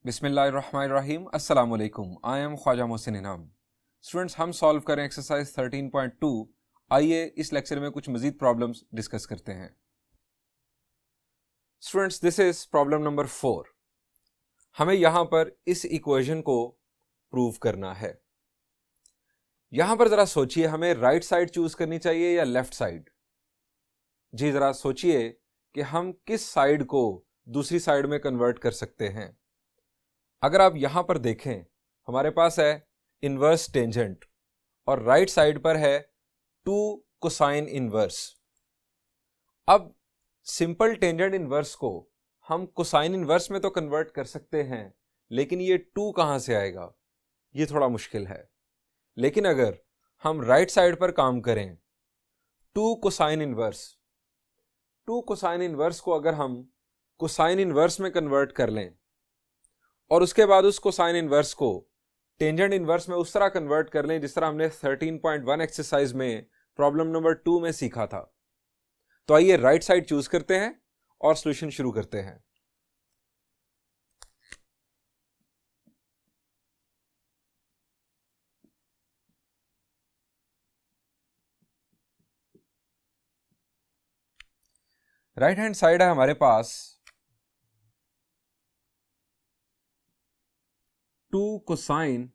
बिस्मिल्लाहिर्रहमानिर्रहीम। अस्सलाम वालेकुम। आई एम ख्वाजा मोहसिन इनाम। स्टूडेंट्स, हम सॉल्व करें एक्सरसाइज 13.2। आइए इस लेक्चर में कुछ मजीद प्रॉब्लम्स डिस्कस करते हैं। Students, this is problem number 4। हमें यहां पर इस इक्वेशन को प्रूव करना है। यहां पर जरा सोचिए, हमें राइट साइड चूज करनी चाहिए या लेफ्ट साइड? जी जरा सोचिए कि हम किस साइड को दूसरी साइड में कन्वर्ट कर सकते हैं। अगर आप यहां पर देखें, हमारे पास है इनवर्स टेंजेंट और राइट साइड पर है 2 कोसाइन इनवर्स। अब सिंपल टेंजेंट इनवर्स को हम कोसाइन इनवर्स में तो कन्वर्ट कर सकते हैं, लेकिन ये 2 कहां से आएगा, ये थोड़ा मुश्किल है। लेकिन अगर हम राइट साइड पर काम करें, 2 कोसाइन इनवर्स, 2 कोसाइन इनवर्स को अगर हम कोसाइन इनवर्स में कन्वर्ट कर लें और उसके बाद उस कोसाइन इनवर्स को टेंजेंट इनवर्स में उस तरह कन्वर्ट कर लें जिस तरह हमने 13.1 एक्सरसाइज में प्रॉब्लम नंबर 2 में सीखा था, तो आइए राइट साइड चूज करते हैं और सॉल्यूशन शुरू करते हैं। राइट हैंड साइड है हमारे पास 2 cosine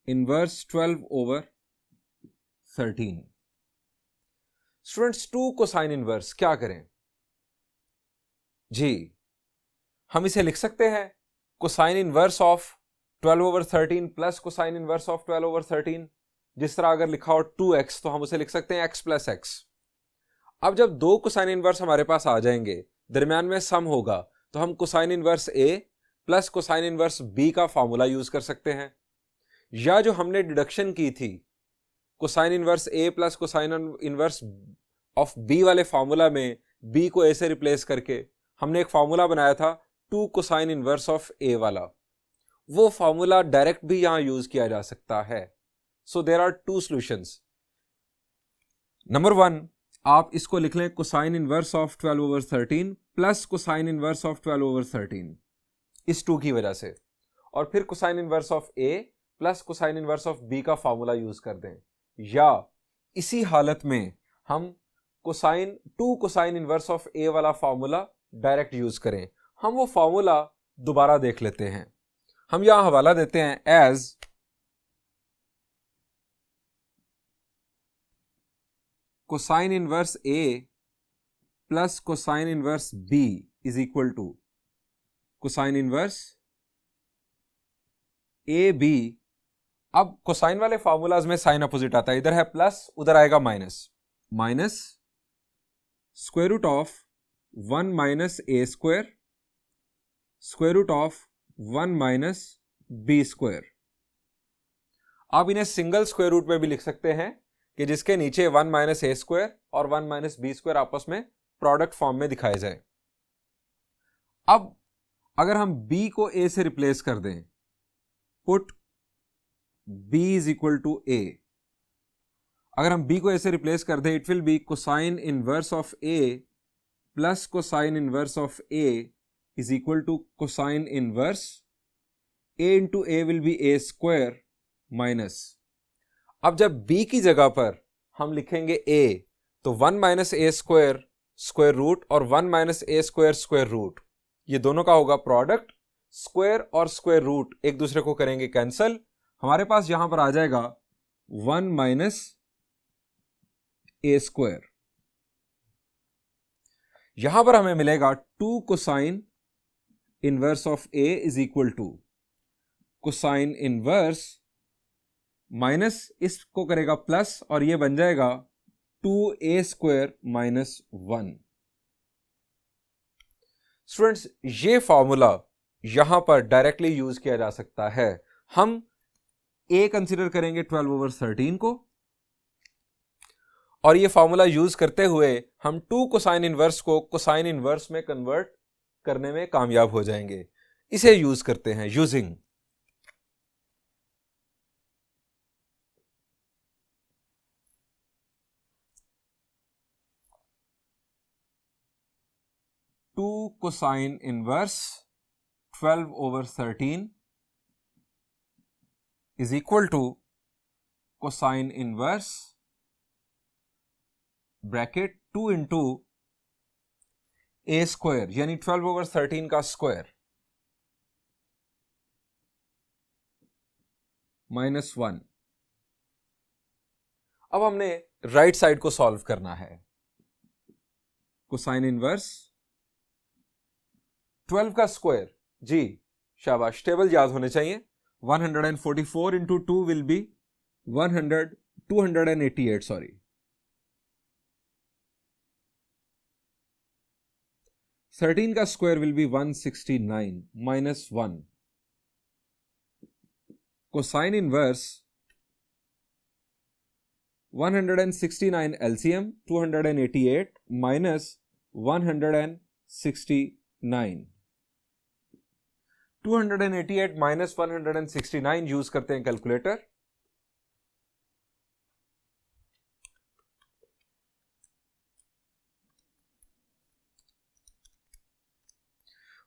inverse 12/13। Students, 2 cosine inverse क्या करें? जी, हम इसे लिख सकते हैं cosine inverse of 12/13 plus cosine inverse of 12/13। जिस तरह अगर लिखा हो 2x तो हम उसे लिख सकते हैं x प्लस x। अब जब 2 कोसाइन इनवर्स हमारे पास आ जाएंगे, दरमियान में सम होगा, तो हम cosine inverse a plus cosine inverse b का फॉर्मूला यूज कर सकते हैं। या जो हमने डिडक्शन की थी cosine inverse a plus cosine inverse of b वाले फॉर्मूला में b को a से रिप्लेस करके हमने एक फॉर्मूला बनाया था 2 कोसाइन इनवर्स ऑफ a वाला। वो फॉर्मूला डायरेक्ट भी यहां यूज किया जा सकता है। So there are 2 solutions. Number 1, आप इसको लिख लें cosine inverse of 12/13 plus cosine inverse of 12/13 इस 2 की वजह से, और फिर cosine inverse of a plus cosine inverse of b का फॉर्मूला यूज कर दें। या इसी हालत में हम 2 कोसाइन इनवर्स ऑफ a वाला फॉर्मूला डायरेक्ट यूज करें। हम वो फॉर्मूला दोबारा देख लेते हैं। हम यहां हवाला देते हैं as cosine inverse a plus cosine inverse b is equal to cosine inverse A B. अब कोसाइन वाले फॉर्मूलाज में साइन अपोजिट आता है, इधर है प्लस, उधर आएगा minus. Minus square root of 1 minus A square square root of 1 minus B square. आप इन्हें सिंगल स्क्वायर रूट में भी लिख सकते हैं कि जिसके नीचे 1 माइनस ए स्क्वायर और 1 माइनस बी स्क्वायर आपस में प्रोडक्ट फॉर्म में दिखाए जाए। अब अगर हम b को a से रिप्लेस कर दें, put b is equal to a। अगर हम b को a से रिप्लेस कर दें, it will be cosine inverse of a plus cosine inverse of a is equal to cosine inverse a into a will be a square minus. अब जब b की जगह पर हम लिखेंगे a, तो 1 minus A square square root और 1 minus A square square root, ये दोनों का होगा प्रोडक्ट। स्क्वायर और स्क्वायर रूट एक दूसरे को करेंगे कैंसल। हमारे पास यहां पर आ जाएगा 1 माइनस ए स्क्वायर। यहां पर हमें मिलेगा 2 cosine inverse of a is equal to cosine inverse minus इसको करेगा प्लस और ये बन जाएगा 2a स्क्वायर माइनस 1। स्टूडेंट्स, ये फॉर्मूला यहां पर डायरेक्टली यूज किया जा सकता है। हम a कंसीडर करेंगे 12/13 को, और ये फॉर्मूला यूज करते हुए हम 2 कोसाइन इनवर्स को कोसाइन इनवर्स में कन्वर्ट करने में कामयाब हो जाएंगे। इसे यूज करते हैं using 2 cosine inverse 12/13 is equal to cosine inverse bracket 2 into a square यानी 12/13 का स्क्वायर -1। अब हमने राइट साइड को सॉल्व करना है। कोसाइन इनवर्स 12 का स्क्वायर, जी शाबाश, टेबल याद होने चाहिए। 144 into 2 will be 288, सॉरी। 13 का square will be 169 -1। Cosine inverse 169 LCM 288 minus 169। 288 minus 169 use करते हैं कैलकुलेटर।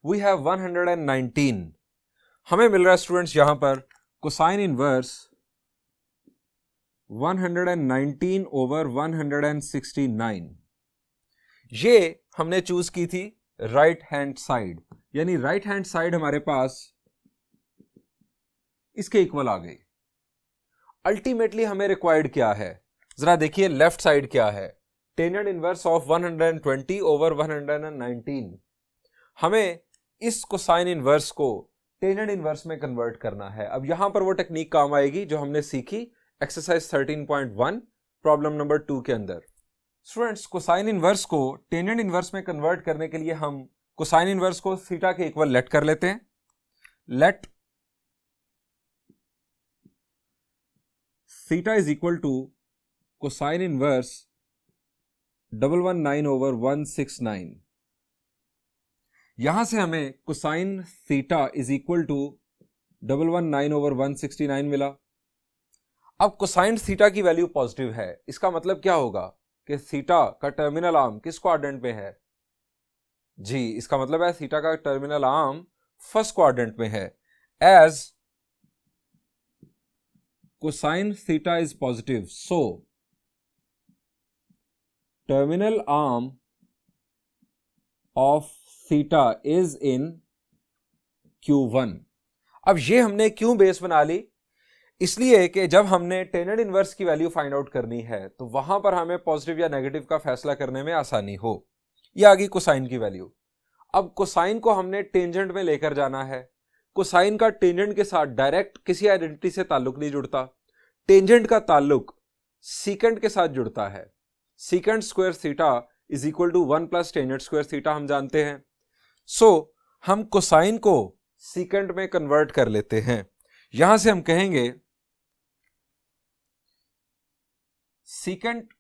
We have 119। हमें मिल रहा है स्टूडेंट्स यहां पर कोसाइन इनवर्स 119 over 169। ये हमने चूज की थी राइट हैंड साइड, यानी राइट हैंड साइड हमारे पास इसके इक्वल आ गई। अल्टीमेटली हमें रिक्वायर्ड क्या है, जरा देखिए लेफ्ट साइड क्या है। Tangent inverse of 120 over 119। हमें इस कोसाइन इनवर्स को टेंजेंट इनवर्स में कन्वर्ट करना है। अब यहां पर वो टेक्निक काम आएगी जो हमने सीखी एक्सरसाइज 13.1 प्रॉब्लम नंबर 2 के अंदर। स्टूडेंट्स, कोसाइन इनवर्स को टेंजेंट इनवर्स में कन्वर्ट करने के लिए हम कोसाइन इनवर्स को थीटा के इक्वल लेट कर लेते हैं। Let theta is equal to cosine inverse 119 over 169। यहां से हमें cosine theta is equal to 119 over 169 मिला। अब कोसाइन थीटा की वैल्यू पॉजिटिव है, इसका मतलब क्या होगा कि थीटा का टर्मिनल आर्म किस क्वाड्रेंट में है? जी, इसका मतलब है थीटा का टर्मिनल आर्म फर्स्ट क्वाड्रेंट में है। As cosine theta is positive, so terminal arm of theta is in Q1। अब ये हमने क्यों बेस बना ली? इसलिए कि जब हमने टेंजेंट इनवर्स की वैल्यू फाइंड आउट करनी है तो वहां पर हमें पॉजिटिव या नेगेटिव का फैसला करने में आसानी हो। ये आ गई कोसाइन की वैल्यू। अब कोसाइन को हमने टेंजेंट में लेकर जाना है। कोसाइन का टेंजेंट के साथ डायरेक्ट किसी आइडेंटिटी से ताल्लुक नहीं जुड़ता। टेंजेंट का ताल्लुक सीकेंट के साथ जुड़ता है। Secant square theta is equal to 1 plus tangent square theta हम जानते हैं। सो हम कोसाइन को सीकेंट में कन्वर्ट कर लेते हैं। यहां से हम कहेंगे secant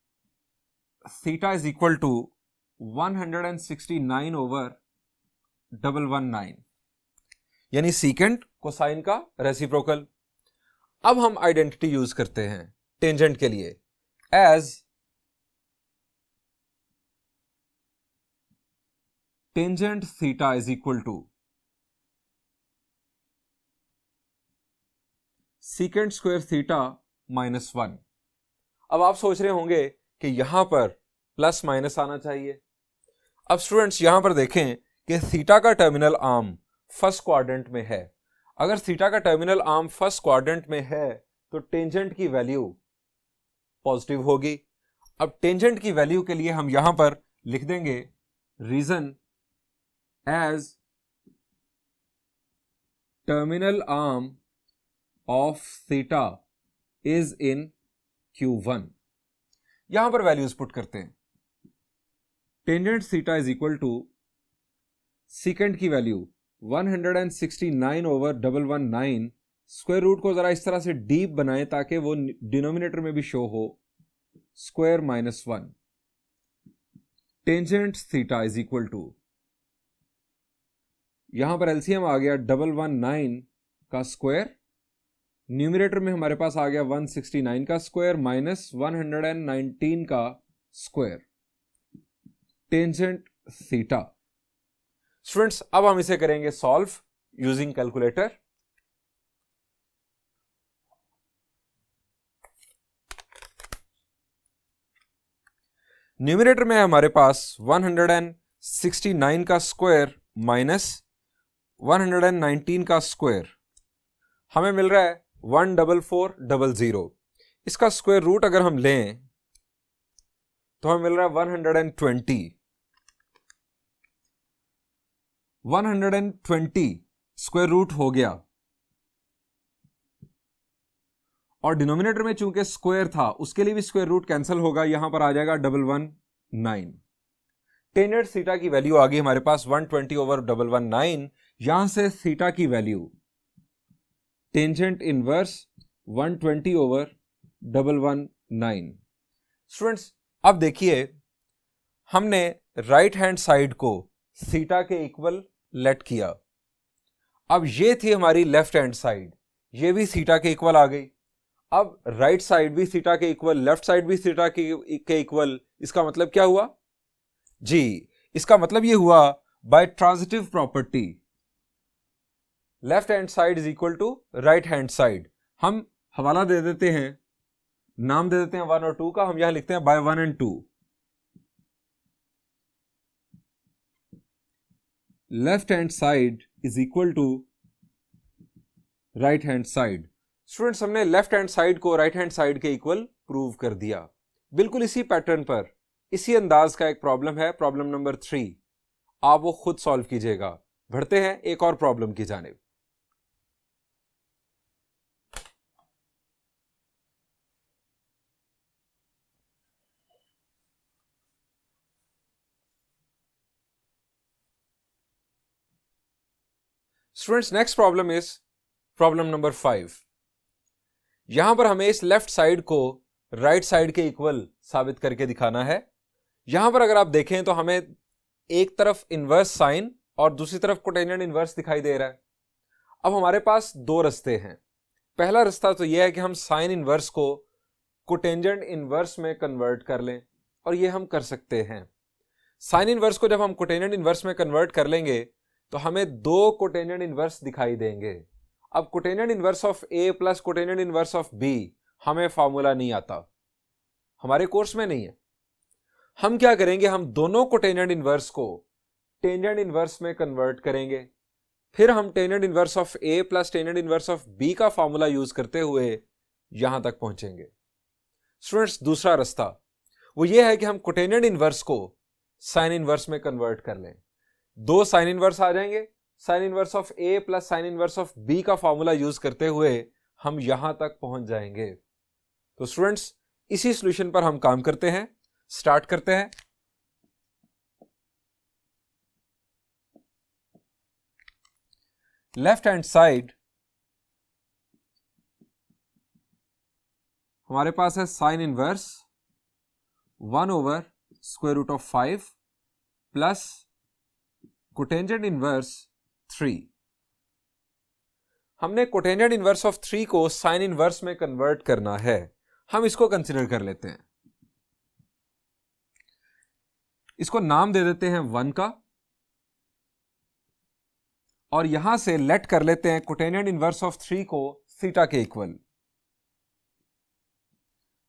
theta is equal to 169 over 119, यानी सीकेंट कोसाइन का रेसिप्रोकल। अब हम आइडेंटिटी यूज करते हैं टेंजेंट के लिए। As tangent theta is equal to secant square theta -1। अब आप सोच रहे होंगे कि यहां पर प्लस माइनस आना चाहिए। अब स्टूडेंट्स यहां पर देखें कि थीटा का टर्मिनल आर्म फर्स्ट क्वाड्रेंट में है। अगर थीटा का टर्मिनल आर्म फर्स्ट क्वाड्रेंट में है तो टेंजेंट की वैल्यू पॉजिटिव होगी। अब टेंजेंट की वैल्यू के लिए हम यहां पर लिख देंगे reason as terminal arm of theta is in Q1। यहां पर वैल्यूज पुट करते हैं। Tangent theta is equal to secant की वैल्यू 169 over 119। स्क्वायर रूट को जरा इस तरह से डीप बनाएं ताकि वो डिनोमिनेटर में भी शो हो। Square -1 tangent theta is equal to, यहां पर एलसीएम आ गया 119 का स्क्वायर, न्यूमरेटर में हमारे पास आ गया 169 का स्क्वायर माइनस 119 का स्क्वायर टेंजेंट थीटा। स्टूडेंट्स अब हम इसे करेंगे सॉल्व। Using calculator. न्यूमरेटर में हमारे पास 169 का स्क्वायर माइनस 119 का स्क्वायर, हमें मिल रहा है 14400। इसका स्क्वायर रूट अगर हम लें तो हमें मिल रहा है 120। 120 स्क्वायर रूट हो गया, और डिनोमिनेटर में चूंकि स्क्वायर था उसके लिए भी स्क्वायर रूट कैंसिल होगा, यहां पर आ जाएगा 119। टेंजेंट थीटा की वैल्यू आ गई हमारे पास 120/119। यहां से थीटा की वैल्यू टेंजेंट इनवर्स 120/119। स्टूडेंट्स अब देखिए, हमने राइट हैंड साइड को थीटा के इक्वल लेट किया। अब ये थी हमारी लेफ्ट हैंड साइड, ये भी थीटा के इक्वल आ गई। अब राइट साइड भी थीटा के इक्वल, लेफ्ट साइड भी थीटा के इक्वल। इसका मतलब क्या हुआ जी? इसका मतलब ये हुआ by transitive property left hand side is equal to right hand side. हम हवाला दे देते हैं, नाम दे देते हैं 1 और 2 का, हम यहां लिखते हैं by 1 and 2। Left hand side is equal to right hand side. Students हमने लेफ्ट हैंड साइड को राइट हैंड साइड के इक्वल प्रूव कर दिया। बिल्कुल इसी पैटर्न पर, इसी अंदाज का एक प्रॉब्लम है, प्रॉब्लम नंबर 3। आप वो खुद सॉल्व कीजिएगा। बढ़ते हैं एक और प्रॉब्लम की जानिब। Students next problem is problem number 5। यहां पर हमें इस लेफ्ट साइड को राइट साइड के इक्वल साबित करके दिखाना है। यहां पर अगर आप देखें तो हमें एक तरफ इनवर्स साइन और दूसरी तरफ कोटेंजेंट इनवर्स दिखाई दे रहा है। अब हमारे पास दो रास्ते हैं। पहला रास्ता तो यह है कि हम साइन इनवर्स को कोटेंजेंट इनवर्स में कन्वर्ट कर लें, और ये हम कर सकते हैं। साइन इनवर्स को जब हम कोटेंजेंट इनवर्स में कन्वर्ट कर लेंगे तो हमें दो कोटेंजेंट इनवर्स दिखाई देंगे। अब cotangent inverse of A plus cotangent inverse of B हमें फॉर्मूला नहीं आता, हमारे कोर्स में नहीं है। हम क्या करेंगे, हम दोनों कोटेंजेंट इनवर्स को टेंजेंट इनवर्स में कन्वर्ट करेंगे, फिर हम tangent inverse of A plus tangent inverse of B का फॉर्मूला यूज करते हुए यहां तक पहुंचेंगे। स्टूडेंट्स दूसरा रास्ता वो ये है कि हम कोटेंजेंट इनवर्स को साइन इनवर्स में कन्वर्ट कर लें। दो साइन इनवर्स आ जाएंगे, sine inverse of A plus sine inverse of B का फॉर्मूला यूज करते हुए हम यहां तक पहुंच जाएंगे। तो स्टूडेंट्स इसी सॉल्यूशन पर हम काम करते हैं, स्टार्ट करते हैं। लेफ्ट हैंड साइड हमारे पास है sine inverse 1/√5 plus cotangent inverse 3। हमने कोटेंजेंट इनवर्स ऑफ 3 को साइन इनवर्स में कन्वर्ट करना है। हम इसको कंसिडर कर लेते हैं, इसको नाम दे देते हैं 1 का, और यहां से लेट कर लेते हैं कोटेंजेंट इनवर्स ऑफ 3 को थीटा के equal.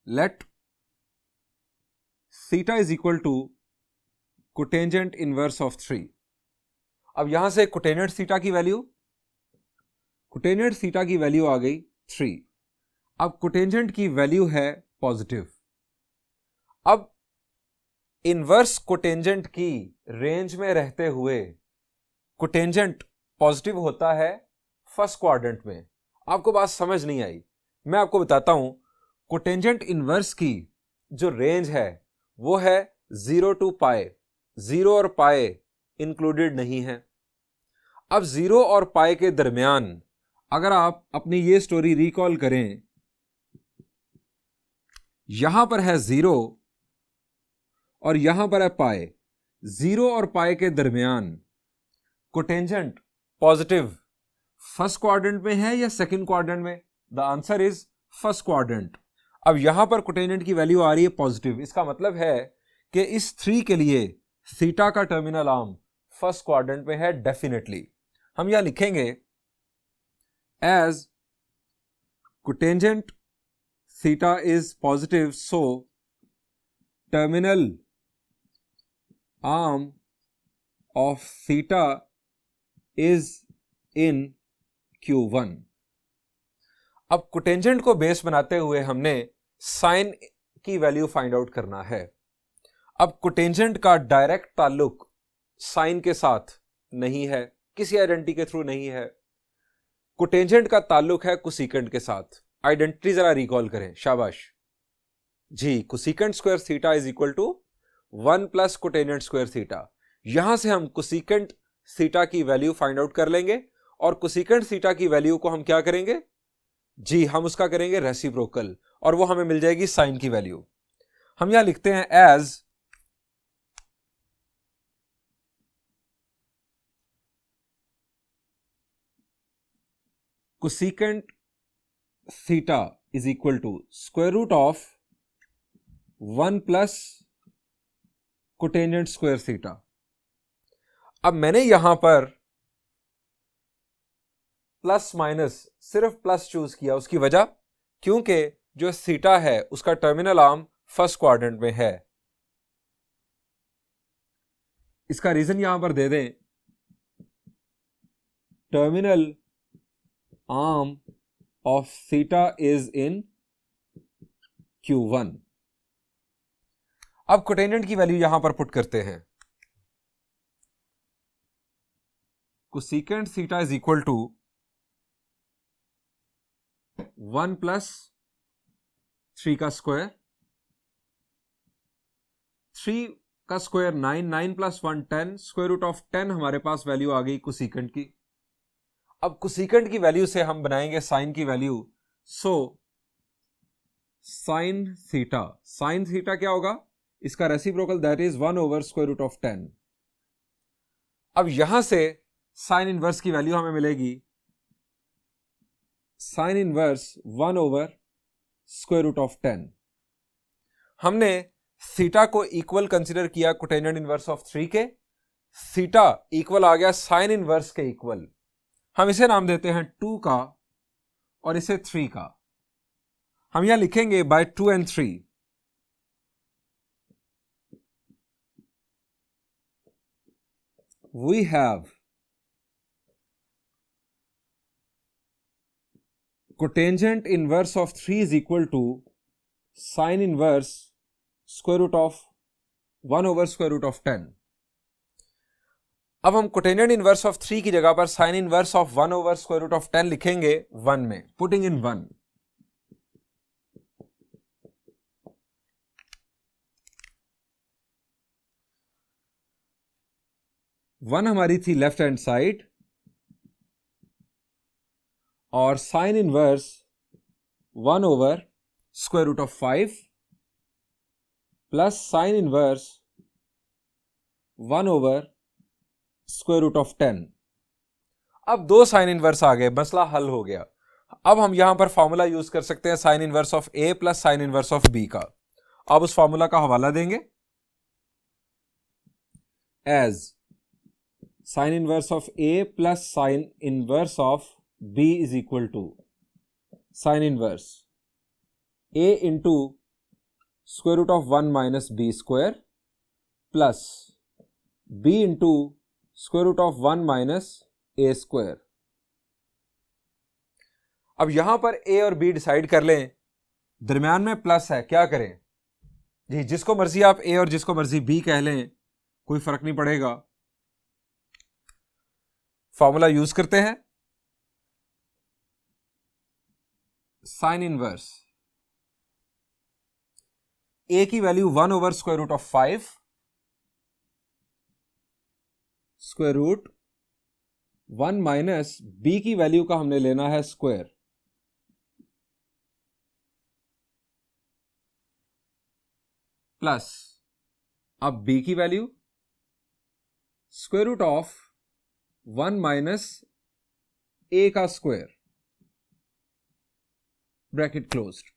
Let theta is equal to cotangent inverse of 3। अब यहां से कोटेंजेंट थीटा की वैल्यू आ गई 3। अब कोटेंजेंट की वैल्यू है पॉजिटिव। अब इनवर्स कोटेंजेंट की रेंज में रहते हुए कोटेंजेंट पॉजिटिव होता है फर्स्ट क्वाड्रेंट में। आपको बात समझ नहीं आई, मैं आपको बताता हूं। कोटेंजेंट इनवर्स की जो रेंज है वो है 0 to पाई। 0 और पाई इंक्लूडेड नहीं है। अब 0 और पाई के दरमियान अगर आप अपनी ये स्टोरी रिकॉल करें, यहां पर है 0 और यहां पर है पाई। 0 और पाई के दरमियान कोटेंजेंट पॉजिटिव फर्स्ट क्वाड्रेंट में है या सेकंड क्वाड्रेंट में? The answer is first quadrant. अब यहां पर कोटेंजेंट की वैल्यू आ रही है पॉजिटिव। इसका मतलब है कि इस 3 के लिए थीटा का टर्मिनल आर्म फर्स्ट क्वाड्रेंट में है डेफिनेटली। हम यहां लिखेंगे as cotangent theta is positive, so terminal arm of theta is in Q1। अब कोटेंजेंट को बेस बनाते हुए हमने साइन की वैल्यू फाइंड आउट करना है। अब कोटेंजेंट का डायरेक्ट ताल्लुक साइन के साथ नहीं है, किसी आइडेंटिटी के थ्रू नहीं है। कोटेंजेंट का ताल्लुक है कोसिकेंट के साथ। आइडेंटिटी जरा रिकॉल करें, शाबाश जी। Cosecant square theta is equal to 1 plus cotangent square theta. यहां से हम कोसिकेंट थीटा की वैल्यू फाइंड आउट कर लेंगे और कोसिकेंट थीटा की वैल्यू को हम क्या करेंगे जी, हम उसका करेंगे रेसिप्रोकल और वो हमें मिल जाएगी साइन की वैल्यू। हम यहां लिखते हैं as cosecant theta is equal to square root of 1 plus cotangent square theta. अब मैंने यहां पर प्लस माइनस सिर्फ प्लस चूज किया, उसकी वजह क्योंकि जो थीटा है उसका टर्मिनल आर्म फर्स्ट क्वाड्रेंट में है। इसका रीजन यहां पर दे दें, terminal arm of theta is in Q1। अब कोटेंजेंट की वैल्यू यहां पर पुट करते हैं। Cosecant theta is equal to 1 plus 3 का स्क्वायर, 3 का square 9, 9 plus 1 10, square root of 10 हमारे पास वैल्यू आ गई कोसिकेंट की। अब कोसिकेंट की वैल्यू से हम बनाएंगे साइन की वैल्यू। सो साइन थीटा क्या होगा, इसका reciprocal that is 1 over square root of 10। अब यहां से साइन इनवर्स की वैल्यू हमें मिलेगी sine inverse 1 over square root of 10। हमने थीटा को इक्वल कंसीडर किया कोटेंजेंट इनवर्स ऑफ 3 के। थीटा इक्वल आ गया साइन इनवर्स के इक्वल। हम इसे नाम देते हैं 2 का और इसे 3 का। हम यहां लिखेंगे by 2 and 3। We have cotangent inverse of 3 is equal to sine inverse square root of 1 over square root of 10। अब हम कोटेंजेंट इनवर्स ऑफ 3 की जगह पर sine inverse of 1 over square root of 10 लिखेंगे 1 में, पुटिंग इन 1। वन हमारी थी left hand side और sine inverse 1 over square root of 5 plus sine inverse 1 over square root of 10। अब 2 साइन इनवर्स आ गए, मसला हल हो गया। अब हम यहां पर फॉर्मूला यूज कर सकते हैं sine inverse of A plus sine inverse of B का। अब उस फॉर्मूला का हवाला देंगे as sine inverse of A plus sine inverse of b is equal to sin inverse a into square root of 1 minus b square plus b into square root of 1 minus a square। अब यहां पर a और b decide कर लें, दरम्यान में plus है, क्या करें जी, जिसको मर्जी आप a और जिसको मर्जी b कह लें, कोई फर्क नहीं पड़ेगा। फॉर्मूला यूज करते हैं साइन इनवर्स ए की value 1 over square root of 5 square root 1 minus B की वैल्यू का हमने लेना है स्क्वायर प्लस अब बी की value square root of 1 minus A का स्क्वायर ब्रैकेट क्लोज्ड।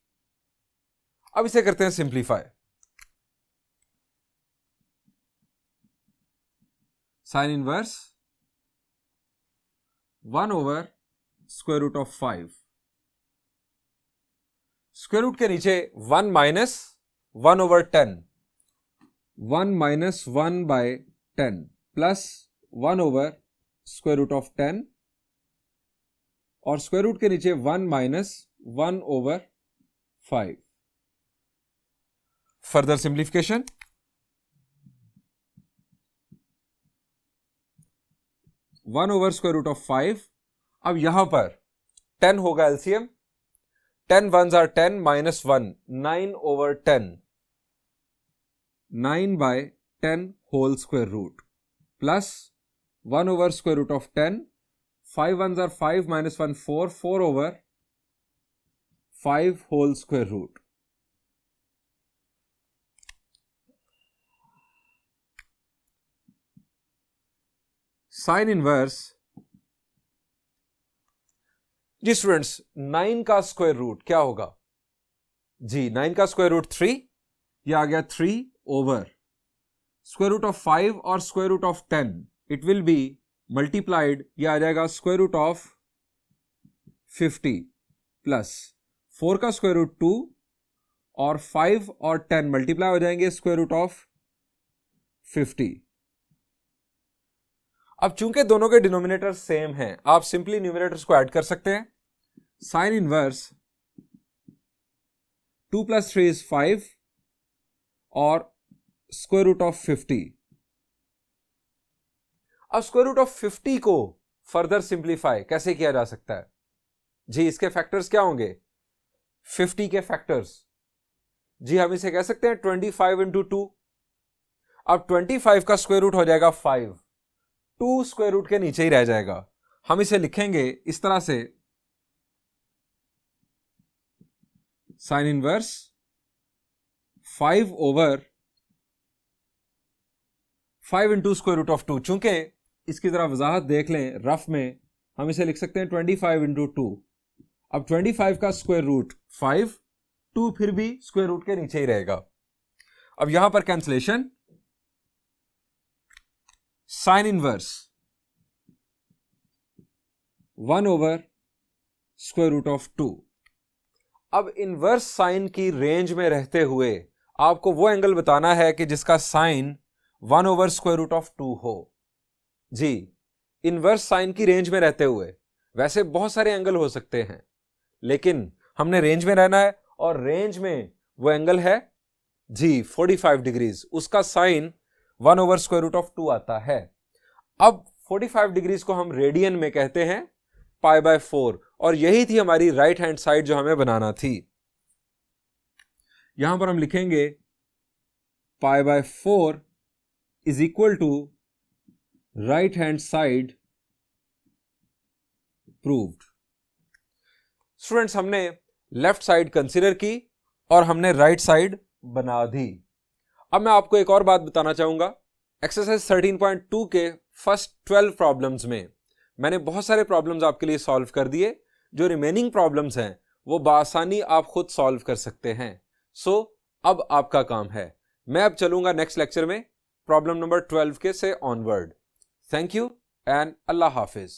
अब इसे करते हैं simplify. Sine inverse 1 over square root of 5, square root के नीचे 1 minus 1 over 10, 1 minus 1 by 10 plus 1 over square root of 10 और स्क्वायर रूट के नीचे 1 minus 1 over 5. Further simplification, 1 over square root of 5. अब यहां पर 10 होगा LCM, 10 1s are 10 minus 1, 9 over 10, 9 by 10 whole square root plus 1 over square root of 10, 5 1s are 5 minus 1 4, 4 over 5 whole square root. Sin inverse, ji students 9 का square root क्या होगा जी, 9 का square root 3, ये आ गया 3 ओवर स्क्वायर रूट ऑफ 5 और square root of 10, it will be multiplied, ये आ जाएगा स्क्वायर रूट ऑफ 50 प्लस 4 का स्क्वायर रूट 2 और 5 और 10 मल्टीप्लाई हो जाएंगे स्क्वायर रूट ऑफ 50. अब चूंकि दोनों के डिनोमिनेटर सेम हैं, आप सिंपली न्यूमरेटर्स को ऐड कर सकते हैं. साइन इनवर्स 2 + 3 = 5 और स्क्वायर रूट ऑफ 50. अब स्क्वायर रूट ऑफ 50 को फर्दर सिंप्लीफाई कैसे किया जा सकता है जी, इसके फैक्टर्स क्या होंगे, 50 के फैक्टर्स जी, हम इसे कह सकते हैं 25 × 2. अब 25 का स्क्वायर रूट हो जाएगा 5, 2 स्क्वायर रूट के नीचे ही रह जाएगा. हम इसे लिखेंगे इस तरह से, sine inverse 5 over 5 × square root of 2. चूंकि इसकी जरा वजाहत देख लें रफ में, हम इसे लिख सकते हैं 25 × 2. अब 25 का स्क्वायर रूट 5, 2 फिर भी स्क्वायर रूट के नीचे ही रहेगा. अब यहां पर cancellation, sine inverse 1 over square root of 2. अब इनवर्स साइन की रेंज में रहते हुए आपको वो एंगल बताना है कि जिसका sine 1 over square root of 2 हो जी, इनवर्स साइन की रेंज में रहते हुए. वैसे बहुत सारे एंगल हो सकते हैं, लेकिन हमने रेंज में रहना है और रेंज में वो एंगल है जी 45 डिग्रीज, उसका sine 1 over square root of 2 आता है. अब 45 डिग्रीज को हम रेडियन में कहते हैं π/4, और यही थी हमारी राइट हैंड साइड जो हमें बनाना थी. यहां पर हम लिखेंगे π/4 is equal to right hand side proved. Students, हमने लेफ्ट साइड कंसीडर की और हमने राइट साइड बना दी. अब मैं आपको एक और बात बताना चाहूंगा. एक्सरसाइज 13.2 के फर्स्ट 12 प्रॉब्लम्स में मैंने बहुत सारे प्रॉब्लम्स आपके लिए सॉल्व कर दिए. जो रिमेनिंग प्रॉब्लम्स हैं वो बासानी आप खुद सॉल्व कर सकते हैं. सो अब आपका काम है, मैं अब चलूंगा नेक्स्ट लेक्चर में प्रॉब्लम नंबर 12 के से onward. Thank you and Allah Hafiz.